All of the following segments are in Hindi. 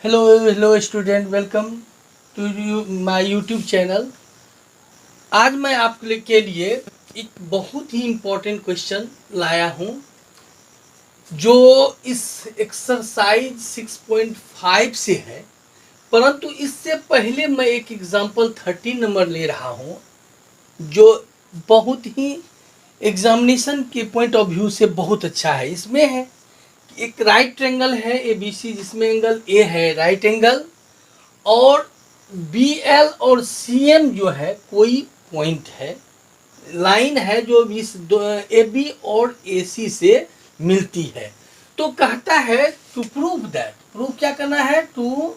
Hello student, welcome to my YouTube channel. आज मैं आपके लिए एक बहुत ही इम्पोर्टेंट क्वेश्चन लाया हूँ जो इस एक्सरसाइज 6.5 से है। परंतु इससे पहले मैं एक एग्जांपल 13 नंबर ले रहा हूँ जो बहुत ही एग्जामिनेशन के पॉइंट ऑफ व्यू से बहुत अच्छा है। इसमें है एक राइट ट्रायंगल है ABC, जिसमें एंगल ए है राइट एंगल, और BL और CM जो है कोई पॉइंट है, लाइन है जो इस AB और AC से मिलती है। तो कहता है टू प्रूव दैट, प्रूव क्या करना है, to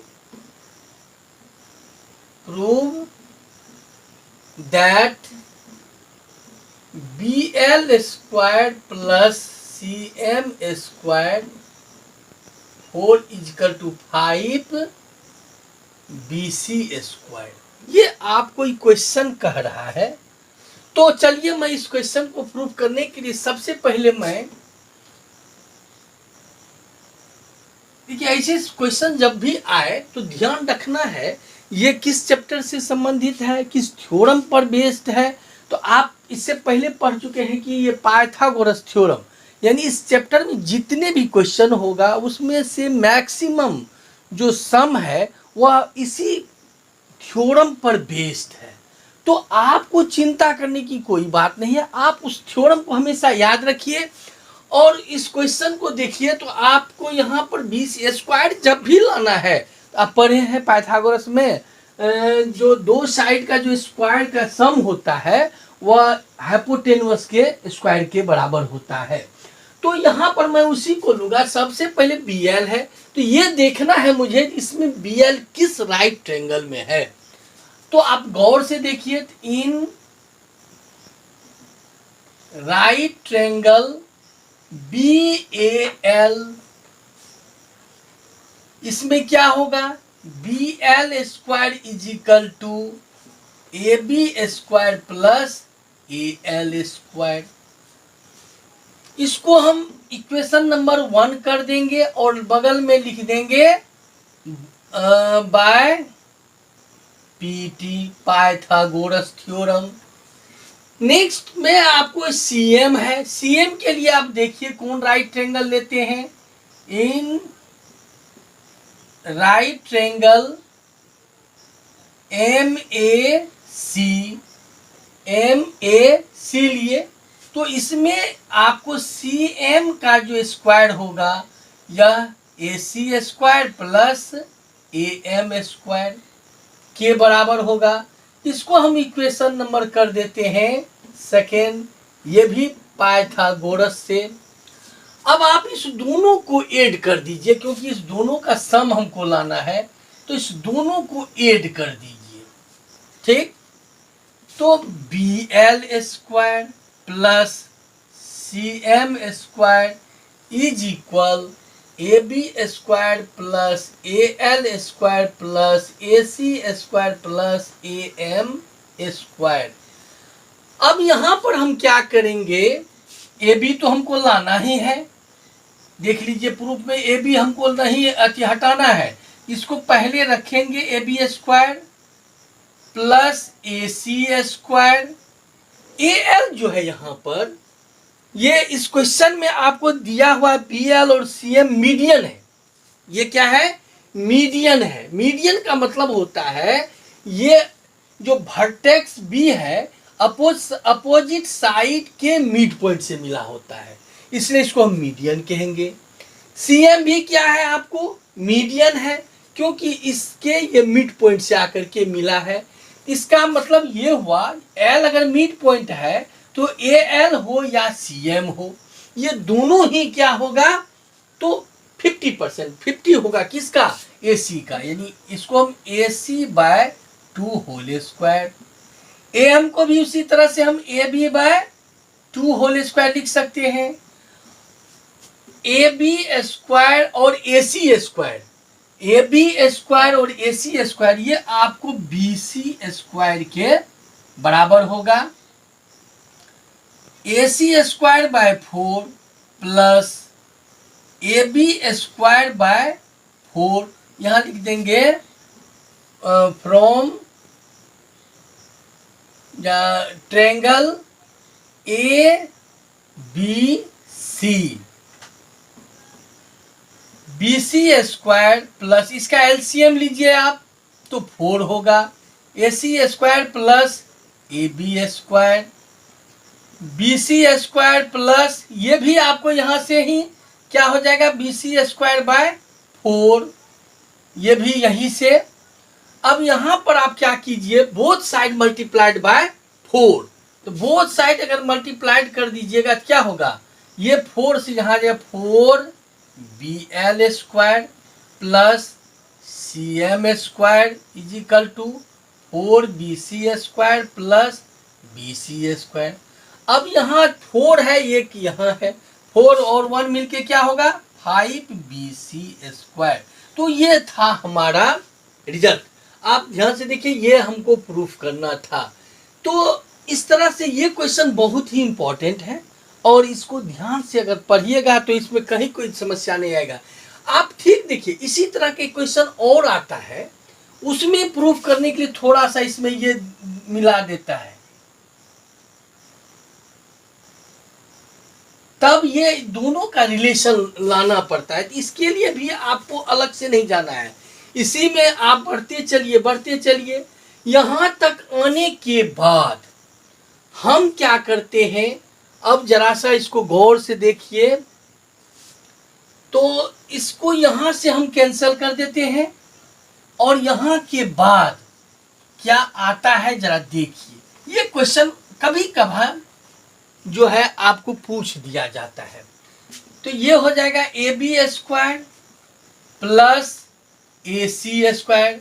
prove that BL square plus CM square whole equal to 5 BC square. ये आपको क्वेश्चन कह रहा है। तो चलिए मैं इस क्वेश्चन को प्रूव करने के लिए सबसे पहले मैं देखिए, ऐसे क्वेश्चन जब भी आए तो ध्यान रखना है ये किस चैप्टर से संबंधित है, किस थ्योरम पर बेस्ड है। तो आप इससे पहले पढ़ चुके हैं कि ये पाइथागोरस थ्योरम, यानी इस चैप्टर में जितने भी क्वेश्चन होगा उसमें से मैक्सिमम जो सम है वह इसी थ्योरम पर बेस्ड है। तो आपको चिंता करने की कोई बात नहीं है, आप उस थ्योरम को हमेशा याद रखिए और इस क्वेश्चन को देखिए। तो आपको यहाँ पर 20 स्क्वायर जब भी लाना है, तो आप पढ़े हैं पाइथागोरस में जो दो साइड का जो स्क्वायर का सम होता है वह हाइपोटेनस के स्क्वायर के बराबर होता है। तो यहाँ पर मैं उसी को लूंगा। सबसे पहले BL है, तो ये देखना है मुझे इसमें BL किस राइट ट्रायंगल में है। तो आप गौर से देखिए, इन राइट ट्रायंगल BAL, इसमें क्या होगा, BL square is equal to AB square plus AL square. इसको हम इक्वेशन नंबर 1 कर देंगे और बगल में लिख देंगे by PT, Pythagoras theorem. Next में आपको CM है। CM के लिए आप देखिए कौन राइट ट्रायंगल लेते हैं, इन राइट ट्रायंगल MAC लिए। तो इसमें आपको CM का जो स्क्वायर होगा यह AC square plus AM square के बराबर होगा। इसको हम इक्वेशन नंबर कर देते हैं सेकेंड, ये भी पाइथागोरस से। अब आप इस दोनों को ऐड कर दीजिए, क्योंकि इस दोनों का सम हमको लाना है, तो इस दोनों को ऐड कर दीजिए। ठीक, तो BL square plus CM square is equal AB square plus AL square plus AC square plus AM square. अब यहां पर हम क्या करेंगे, AB तो हमको लाना ही है। देख लीजिए प्रूफ में AB हमको नहीं हटाना है, इसको पहले रखेंगे AB square plus AC square. AL जो है यहाँ पर, ये इस क्वेश्चन में आपको दिया हुआ BL और CM मीडियन है। ये क्या है, मीडियन है। मीडियन का मतलब होता है ये जो वर्टेक्स B है अपोजिट साइड के मिड पॉइंट से मिला होता है, इसलिए इसको हम मीडियन कहेंगे। CM भी क्या है, आपको मीडियन है, क्योंकि इसके ये मिड पॉइंट से आकर के मिला है। इसका मतलब ये हुआ L अगर मिड पॉइंट है तो AL हो या CM हो, ये दोनों ही क्या होगा, तो 50% 50 होगा किसका, AC का। यानी इसको हम AC by 2 whole square. AM को भी उसी तरह से हम AB बाय 2 होल स्क्वायर लिख सकते हैं। AB स्क्वायर और AC स्क्वायर, AB स्क्वायर और AC स्क्वायर ये आपको BC स्क्वायर के बराबर होगा। AC square by 4 plus AB square by 4 यहाँ लिख देंगे from triangle A B C, B C square plus इसका एलसीएम लीजिए आप तो 4 होगा, A C square plus A B square, B C square plus ये भी आपको यहां से ही क्या हो जाएगा, बी सी स्क्वायर बाय 4, ये भी यहीं से। अब यहां पर आप क्या कीजिए, बोथ साइड मल्टीप्लाइड बाय 4, तो बोथ साइड अगर मल्टीप्लाइड कर दीजिएगा क्या होगा, ये 4 से यहां जाएगा 4 B L square plus C M square is equal to 4 B C square plus B C square. अब यहाँ 4 है, एक यहाँ है, 4 और 1 मिलके क्या होगा 5 बी सी स्क्वायर। तो ये था हमारा रिजल्ट। आप ध्यान से देखिए, ये हमको प्रूफ करना था। तो इस तरह से ये क्वेश्चन बहुत ही इंपॉर्टेंट है और इसको ध्यान से अगर पढ़िएगा तो इसमें कहीं कोई समस्या नहीं आएगा। आप ठीक देखिए, इसी तरह के क्वेश्चन और आता है, उसमें प्रूफ करने के लिए थोड़ा सा इसमें ये मिला देता है, तब ये दोनों का रिलेशन लाना पड़ता है। तो इसके लिए भी आपको अलग से नहीं जाना है, इसी में आप बढ़ते चलिए। यहां तक आने के बाद हम क्या करते हैं, अब जरा सा इसको गौर से देखिए, तो इसको यहां से हम कैंसिल कर देते हैं और यहां के बाद क्या आता है जरा देखिए। ये क्वेश्चन कभी कभार जो है आपको पूछ दिया जाता है। तो ये हो जाएगा A B square plus A C square,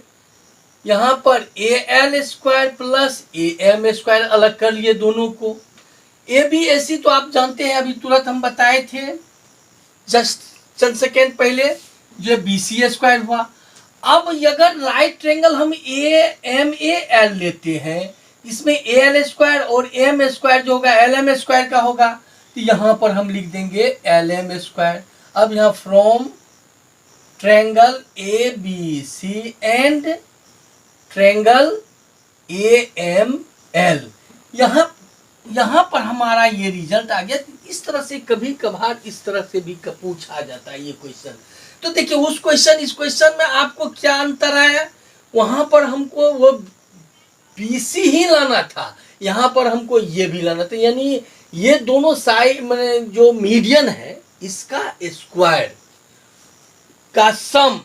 यहां पर A L square plus A M square, अलग कर लिए दोनों को। ए बी ए सी तो आप जानते हैं, अभी तुरंत हम बताए थे जस्ट चंद सेकेंड पहले, जो बी सी स्क्वायर हुआ। अब अगर राइट ट्रायंगल हम ए एम ए एल लेते हैं, इसमें ए एल स्क्वायर और एम स्क्वायर जो होगा एल एम स्क्वायर का होगा, तो यहां पर हम लिख देंगे एल एम स्क्वायर। अब यहां from triangle A B C and triangle A M L, यहां पर हमारा ये रिजल्ट आ गया। इस तरह से कभी कभार इस तरह से भी पूछा जाता है ये क्वेश्चन। तो देखिए उस क्वेश्चन इस क्वेश्चन में आपको क्या अंतर आया, वहां पर हमको वो बीसी ही लाना था, यहां पर हमको ये भी लाना था, यानी ये दोनों साइड में जो मीडियन है इसका स्क्वायर का सम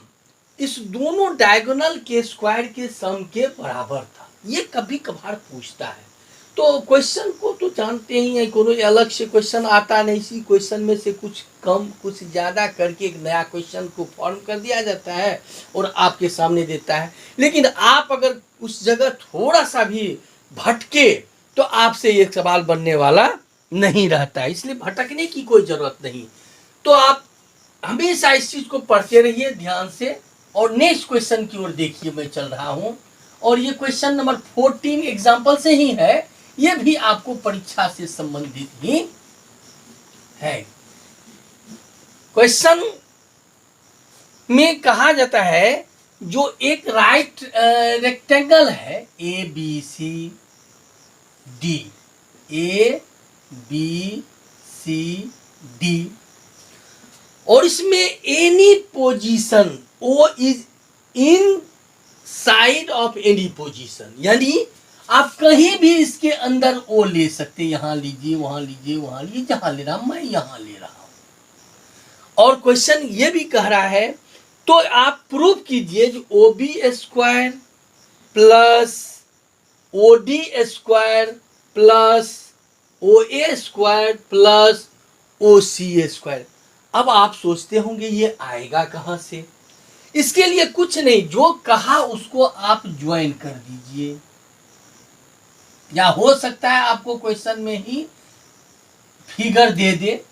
इस दोनों डायगोनल के स्क्वायर के सम के बराबर था। ये कभी कभार पूछता है। तो क्वेश्चन को तो जानते ही हैं, कोनो अलग से क्वेश्चन आता नहीं, इसी क्वेश्चन में से कुछ कम कुछ ज़्यादा करके एक नया क्वेश्चन को फॉर्म कर दिया जाता है और आपके सामने देता है। लेकिन आप अगर उस जगह थोड़ा सा भी भटके तो आपसे ये सवाल बनने वाला नहीं रहता है, इसलिए भटकने की कोई ज़रूरत नहीं। तो आप हमेशा इस चीज़ को पढ़ते रहिए ध्यान से। और नेक्स्ट क्वेश्चन की ओर देखिए, मैं चल रहा हूँ और ये क्वेश्चन नंबर 14 एग्जाम्पल से ही है, ये भी आपको परीक्षा से संबंधित ही है। क्वेश्चन में कहा जाता है जो एक राइट रेक्टेंगल है A B C D, A B C D, और इसमें any position O is inside of any position, यानी आप कहीं भी इसके अंदर ओ ले सकते, यहां लीजिए वहां लीजिए वहां लीजिए, जहां ले रहा हूं मैं यहां ले रहा हूं। और क्वेश्चन ये भी कह रहा है, तो आप प्रूव कीजिए जो O B square plus O D square plus O A square plus O C square. अब आप सोचते होंगे ये आएगा कहां से, इसके लिए कुछ नहीं, जो कहा उसको आप ज्वाइन कर दीजिए, या हो सकता है आपको क्वेश्चन में ही फिगर दे दे।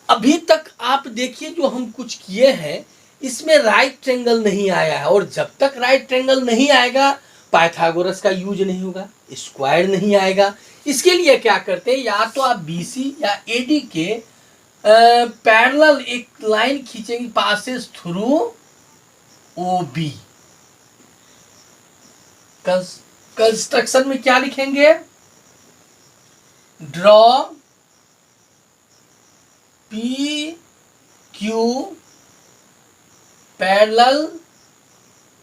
अभी तक आप देखिए जो हम कुछ किए हैं इसमें राइट ट्रायंगल नहीं आया है, और जब तक राइट ट्रायंगल नहीं आएगा पाइथागोरस का यूज नहीं होगा, स्क्वायर नहीं आएगा। इसके लिए क्या करते हैं, या तो आप बीसी या एडी के पैरेलल एक लाइन खींचेंगे, passes through O B. Construction में क्या लिखेंगे? Draw P Q parallel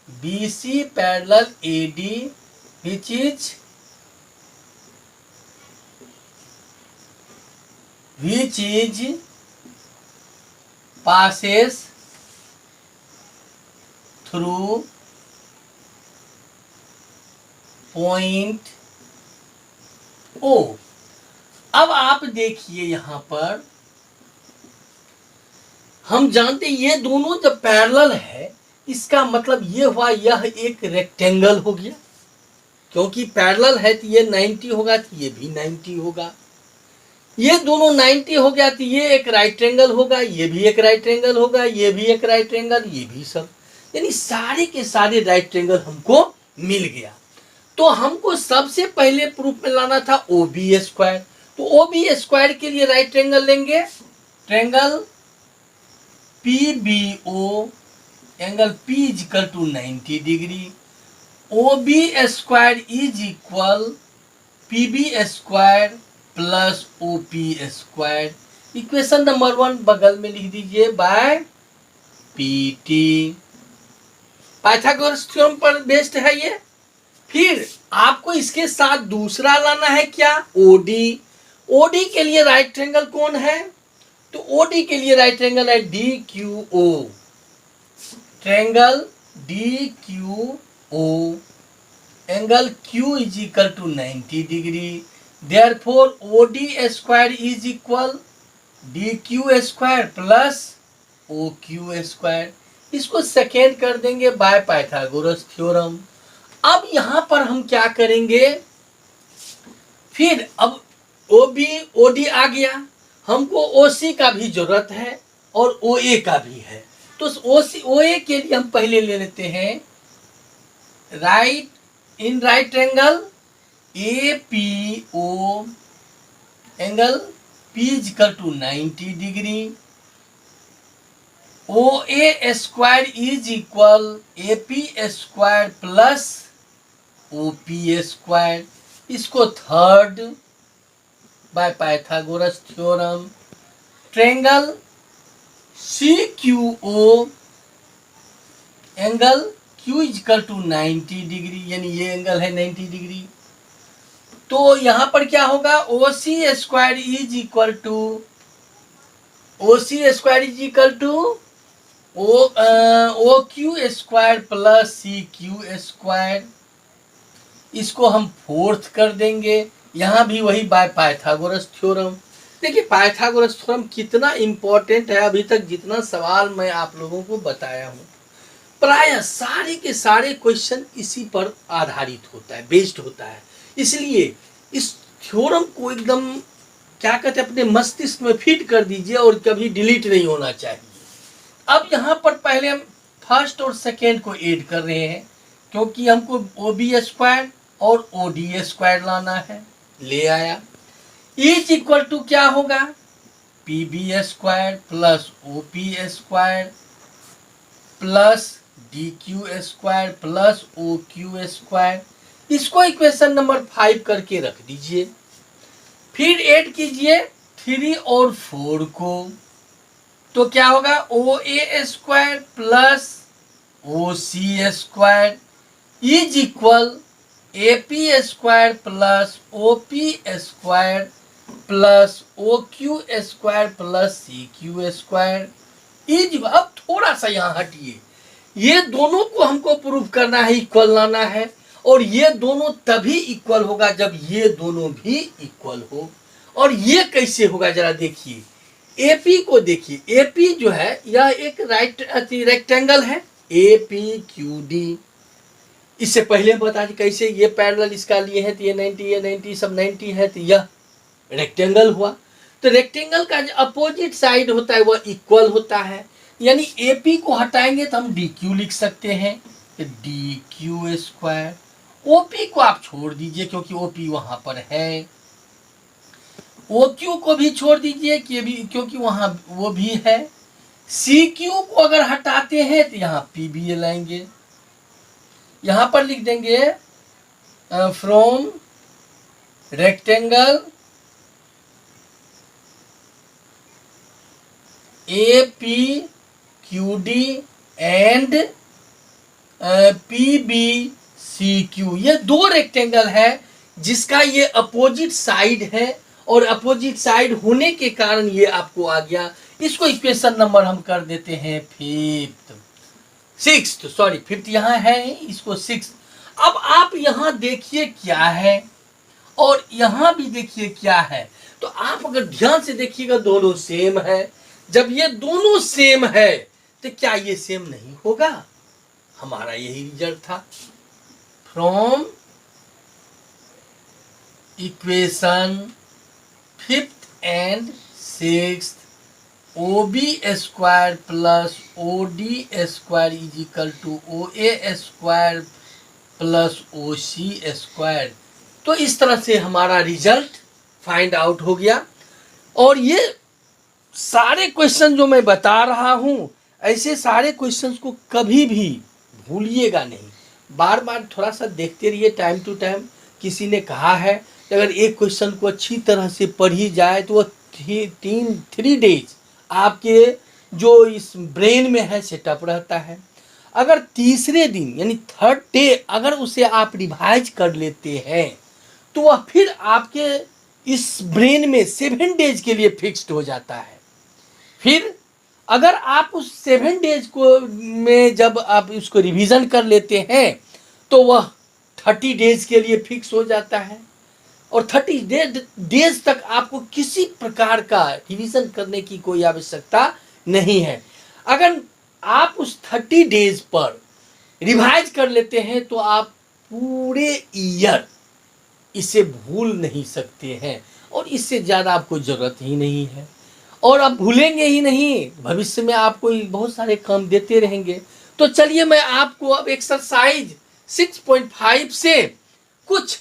B C parallel A D which is passes through point O। अब आप देखिए यहां पर हम जानते ये दोनों जब पैरेलल है, इसका मतलब ये हुआ यह एक रेक्टेंगल हो गया, क्योंकि पैरेलल है तो ये 90 होगा तो ये भी 90 होगा। ये दोनों 90 हो गया तो ये एक राइट ट्रायंगल होगा, ये भी एक राइट ट्रायंगल होगा, ये भी एक राइट ट्रायंगल, ये भी सब, यानी सारे के सारे राइट ट्रायंगल हमको मिल गया। तो हमको सबसे पहले प्रूफ में लाना था ओ बी स्क्वायर। तो ओ बी स्क्वायर के लिए राइट ट्रायंगल लेंगे, triangle P B O, angle P is equal to 90 degree. O B square is equal P B square plus O P square. Equation number 1 बगल में लिख दीजिए by P T. Pythagoras theorem पर बेस्ड है ये। फिर आपको इसके साथ दूसरा लाना है क्या? ओडी। ओडी के लिए राइट ट्रायंगल कौन है? तो ओडी के लिए राइट ट्रायंगल है D Q O, triangle D Q O, angle Q is equal to 90 degree. Therefore OD square is equal DQ square plus OQ square. इसको सेकेंड कर देंगे बाय पाइथागोरस थ्योरम। अब यहां पर हम क्या करेंगे? फिर अब OD आ गया, हमको OC का भी जरूरत है और OA का भी है। तो OA के लिए हम पहले ले लेते हैं right in right triangle APO, angle P is equal to 90 degree. OA square is equal AP square plus OP square. इसको third by Pythagoras theorem. Triangle CQO, angle Q is equal to 90 degree, यानी ये एंगल है 90 डिग्री। तो यहां पर क्या होगा? OC square is equal to OQ square plus CQ square. इसको हम फोर्थ कर देंगे, यहां भी वही बाय पाइथागोरस थ्योरम। देखिए पाइथागोरस थ्योरम कितना इंपॉर्टेंट है। अभी तक जितना सवाल मैं आप लोगों को बताया हूं, प्राय सारे के सारे क्वेश्चन इसी पर आधारित होता है, बेस्ड होता है। इसलिए इस थ्योरम को एकदम क्या कहते हैं अपने मस्तिष्क में फिट कर दीजिए और कभी डिलीट नहीं होना चाहिए। अब यहाँ पर पहले हम फर्स्ट और सेकेंड को ऐड कर रहे हैं, क्योंकि हमको ओ बी स्क्वायर और ओ डी स्क्वायर लाना है। ले आया, इज इक्वल टू क्या होगा? P B square plus O P square plus D Q square plus O Q square. इसको इक्वेशन नंबर 5 करके रख दीजिए। फिर ऐड कीजिए 3 और 4 को, तो क्या होगा? O A square plus O C square is equal A P square plus O P square plus O Q square plus C Q square is. अब थोड़ा सा यहाँ हटिए, ये दोनों को हमको प्रूव करना है, इक्वल लाना है। और ये दोनों तभी इक्वल होगा जब ये दोनों भी इक्वल हो। और ये कैसे होगा जरा देखिए, एपी को देखिए। एपी जो है यह एक रेक्टेंगल है APQD। इससे पहले बता दें कैसे, ये पैरेलल इसका लिए है तो ये 90 सब 90 है, तो यह रेक्टेंगल हुआ। तो रेक्टेंगल का जो अपोजिट साइड होता है वह इक्वल होता है, यानी AP को हटाएंगे तो हम DQ लिख सकते हैं, DQ स्क्वायर। OP को आप छोड़ दीजिए क्योंकि OP वहां पर है। ओ क्यू को भी छोड़ दीजिए क्योंकि वहां वो भी है। सी क्यू को अगर हटाते हैं तो यहाँ पी बी लाएंगे, यहां पर लिख देंगे from rectangle A P Q D and P B C Q, ये दो रेक्टेंगल है जिसका ये अपोजिट साइड है, और अपोजिट साइड होने के कारण ये आपको आ गया। इसको इक्वेशन नंबर हम कर देते हैं फिफ्थ यहाँ है, इसको सिक्स। अब आप यहाँ देखिए क्या है और यहाँ भी देखिए क्या है, तो आप अगर ध्यान से देखिएगा दोनों सेम है। जब ये दोनों सेम है तो क्या ये सेम नहीं होगा? हमारा यही रिजल्ट था। From equation fifth and sixth OB square plus OD square is equal to OA square plus OC square. तो इस तरह से हमारा रिजल्ट फाइंड आउट हो गया। और ये सारे क्वेश्चन जो मैं बता रहा हूँ, ऐसे सारे क्वेश्चंस को कभी भी भूलिएगा नहीं, बार बार थोड़ा सा देखते रहिए टाइम टू टाइम। किसी ने कहा है कि अगर एक क्वेश्चन को अच्छी तरह से पढ़ी जाए तो वो 3 डेज आपके जो इस ब्रेन में है सेटअप रहता है। अगर तीसरे दिन यानी थर्ड डे अगर उसे आप रिवाइज कर लेते हैं तो वह फिर आपके इस ब्रेन में 7 डेज के लिए फिक्स्ड हो जाता है। फिर अगर आप उस 7 डेज को में जब आप उसको रिवीजन कर लेते हैं तो वह 30 डेज के लिए फिक्स हो जाता है, और 30 डेज तक आपको किसी प्रकार का रिवीजन करने की कोई आवश्यकता नहीं है। अगर आप उस 30 डेज पर रिवाइज कर लेते हैं तो आप पूरे ईयर इसे भूल नहीं सकते हैं, और इससे ज़्यादा आपको ज़रूरत ही नहीं है। और आप भूलेंगे ही नहीं, भविष्य में आपको बहुत सारे काम देते रहेंगे। तो चलिए मैं आपको अब एक्सरसाइज 6.5 से कुछ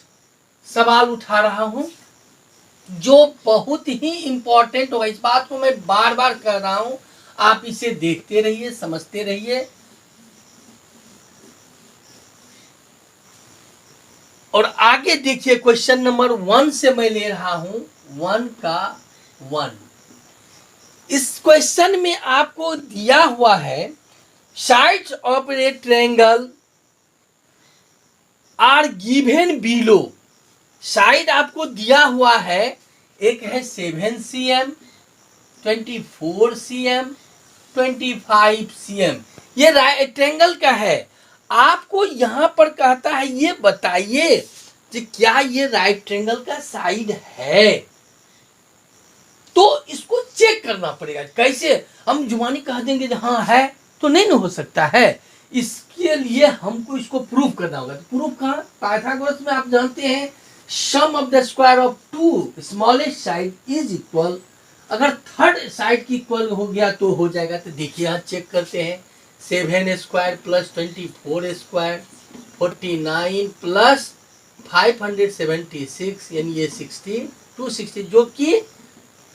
सवाल उठा रहा हूं जो बहुत ही इंपॉर्टेंट होगा। इस बात को मैं बार बार कह रहा हूं, आप इसे देखते रहिए, समझते रहिए। और आगे देखिए क्वेश्चन नंबर 1 से मैं ले रहा हूं 1 का 1। इस क्वेश्चन में आपको दिया हुआ है sides of a triangle are given below. Side आपको दिया हुआ है, एक है 7 cm, 24 cm, 25 cm, ये ट्रायंगल का है। आपको यहां पर कहता है ये बताइए कि क्या ये राइट ट्रायंगल का साइड है। तो इसको चेक करना पड़ेगा। कैसे? हम जुबानी कह देंगे हाँ है तो नहीं ना हो सकता है। इसके लिए हमको इसको प्रूव करना होगा। तो प्रूफ कहाँ? पाइथागोरस में आप जानते हैं sum of the square of two smallest side is equal. अगर थर्ड साइड की इक्वल हो गया तो हो जाएगा। तो देखिए यहाँ चेक करते हैं 7 स्क्वायर प्लस 24 स्क्वायर 49 प्लस 576 यानी ये 260 जो कि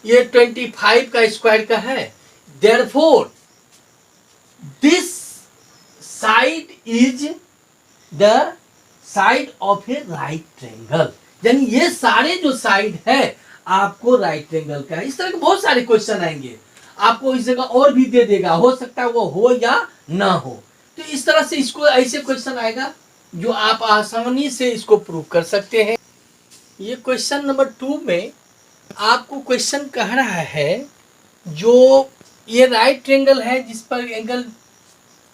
ये 25 का स्क्वायर का है। Therefore this side is the side of A right triangle, यानी ये सारे जो साइड है आपको राइट ट्रायंगल का है। इस तरह के बहुत सारे क्वेश्चन आएंगे, आपको इस जगह और भी दे देगा, हो सकता है वो हो या ना हो। तो इस तरह से इसको ऐसे क्वेश्चन आएगा जो आप आसानी से इसको प्रूव कर सकते हैं। ये क्वेश्चन नंबर 2 में आपको क्वेश्चन कह रहा है जो ये राइट ट्रायंगल है जिस पर एंगल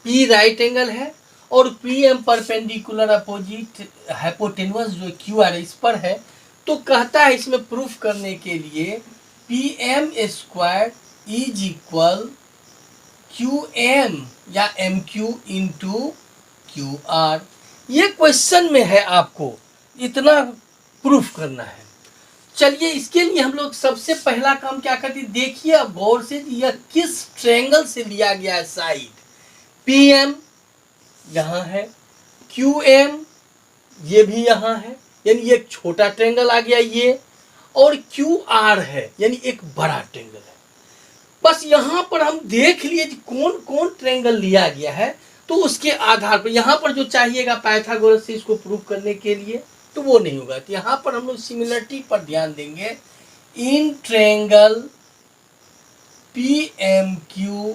पी राइट एंगल है और P M perpendicular opposite hypotenuse जो क्यू आर इस पर है। तो कहता है इसमें प्रूफ करने के लिए P M square is equal Q M या M Q into Q R. ये क्वेश्चन में है, आपको इतना प्रूफ करना है। चलिए इसके लिए हम लोग सबसे पहला काम क्या करते हैं, देखिए अब गौर से यह किस ट्रायंगल से लिया गया है साइड। पी एम यहाँ है, क्यू एम ये भी यहाँ है, यानी ये एक छोटा ट्रायंगल आ गया ये, और क्यू आर है, यानी एक बड़ा ट्रेंगल है। बस यहाँ पर हम देख लिए कौन कौन ट्रेंगल लिया गया है, तो उसके आधार पर यहाँ पर जो चाहिएगा पाइथागोरस से इसको प्रूव करने के लिए, तो वो नहीं होगा। तो यहाँ पर हम लोग सिमिलरिटी पर ध्यान देंगे। In triangle PMQ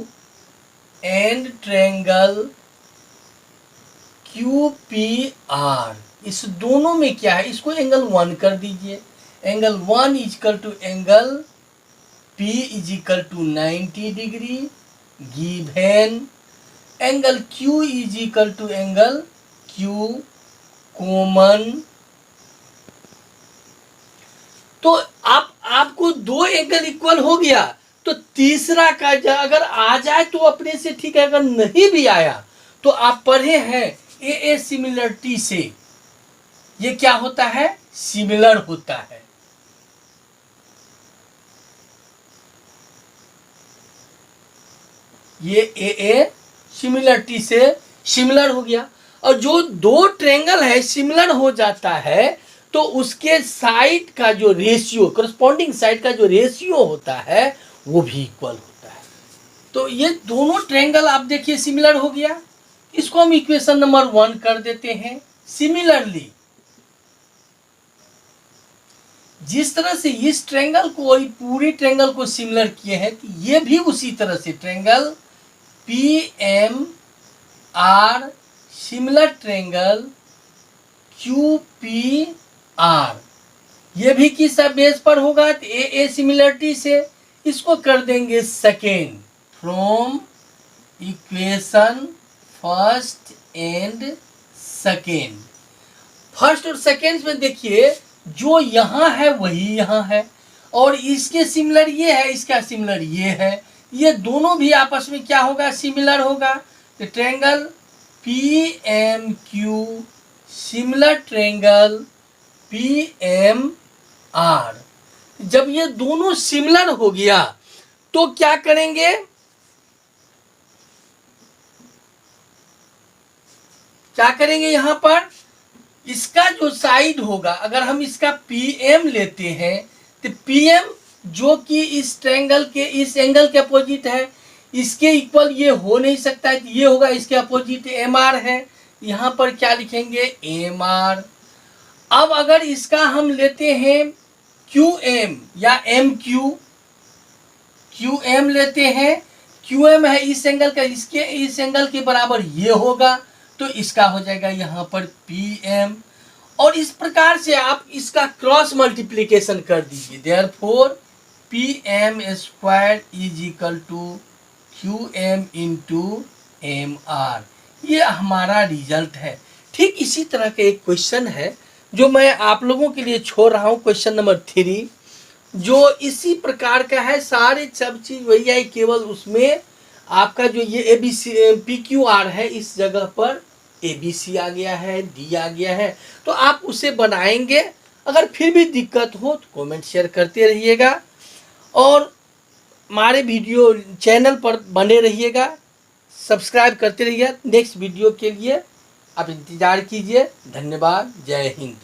and triangle QPR, इस दोनों में क्या है, इसको एंगल 1 कर दीजिए। Angle 1 equal to angle P equal to 90 degree given angle Q equal to angle Q common. तो आपको दो एंगल इक्वल हो गया, तो तीसरा का अगर आ जाए तो अपने से ठीक है, अगर नहीं भी आया तो आप पढ़े हैं ए सिमिलरिटी से ये क्या होता है, सिमिलर होता है। ये ए सिमिलरिटी से सिमिलर हो गया। और जो दो ट्रेंगल है सिमिलर हो जाता है तो उसके साइड का जो रेशियो, करस्पॉन्डिंग साइड का जो रेशियो होता है वो भी इक्वल होता है। तो ये दोनों ट्रेंगल आप देखिए सिमिलर हो गया, इसको हम इक्वेशन नंबर 1 कर देते हैं। सिमिलरली जिस तरह से इस ट्रेंगल को और पूरी ट्रेंगल को सिमिलर किए हैं, तो ये भी उसी तरह से triangle PMR similar triangle QPR, ये भी किस बेस पर होगा, तो ए सिमिलरिटी से। इसको कर देंगे second from equation first and second. First और सेकेंड में देखिए जो यहाँ है वही यहाँ है, और इसके सिमिलर ये है, इसका सिमिलर ये है, ये दोनों भी आपस में क्या होगा, सिमिलर होगा। तो triangle PMQ similar triangle PMR, जब ये दोनों सिमिलर हो गया तो क्या करेंगे, यहां पर इसका जो साइड होगा, अगर हम इसका PM लेते हैं तो PM जो कि इस ट्रायंगल के इस एंगल के अपोजिट है, इसके इक्वल ये हो नहीं सकता है, ये होगा इसके अपोजिट MR है। यहाँ पर क्या लिखेंगे, MR। अब अगर इसका हम लेते हैं QM या MQ, QM लेते हैं, QM है इस एंगल का, इसके इस एंगल के बराबर ये होगा, तो इसका हो जाएगा यहाँ पर PM। और इस प्रकार से आप इसका क्रॉस मल्टीप्लिकेशन कर दीजिए। Therefore PM square is equal to QM into MR, ये हमारा रिजल्ट है। ठीक इसी तरह का एक क्वेश्चन है जो मैं आप लोगों के लिए छोड़ रहा हूँ, क्वेश्चन नंबर 3, जो इसी प्रकार का है। सारे सब चीज वही है, केवल उसमें आपका जो ये ABC PQR है, इस जगह पर ABC आ गया है, D आ गया है। तो आप उसे बनाएंगे। अगर फिर भी दिक्कत हो तो कमेंट शेयर करते रहिएगा और हमारे वीडियो चैनल पर बने रहिएगा, सब्सक्राइब करते रहिए। नेक्स्ट वीडियो के लिए आप इंतजार कीजिए। धन्यवाद। जय हिंद।